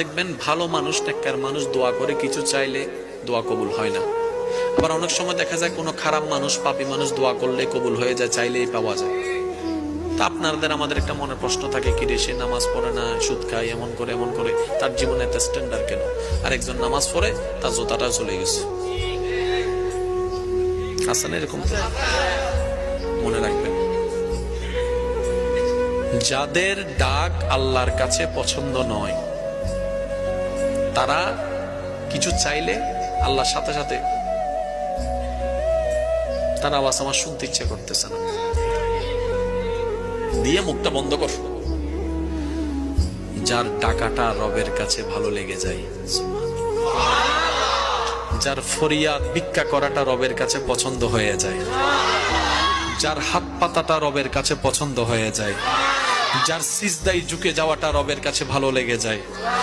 দেখবেন ভালো মানুষ, নেককার মানুষ দোয়া করে কিছু চাইলে দোয়া কবুল হয় না। আবার অনেক সময় দেখা যায় কোনো খারাপ মানুষ, পাপী মানুষ দোয়া করলে কবুল হয়ে যায়, চাইলেই পাওয়া যায়। তা আপনাদের আমাদের একটা মনে প্রশ্ন থাকে, কি রে সে নামাজ পড়ে না, সুদ খায়, এমন করে তার জীবনে এত স্ট্যান্ডার্ড কেন? আর একজন নামাজ পড়ে তার জোতাটা চলে গেছে, আছে না এরকম? মনে রাখবেন, যাদের ডাক আল্লাহর কাছে পছন্দ নয়, তারা কিছু চাইলে আল্লাহর সাথে সাথে তার আওয়াজ আমার শুনতে ইচ্ছে করতেছে না, দিয়ে মুখটা বন্ধ কর। যার ডাকাটা রবের কাছে ভালো লেগে যায়, যার ফরিয়াদ ভিক্ষা করাটা রবের কাছে পছন্দ হয়ে যায়, যার হাত পাতাটা রবের কাছে পছন্দ হয়ে যায়, যার সিজদায় ঝুঁকে যাওয়াটা রবের কাছে ভালো লেগে যায়,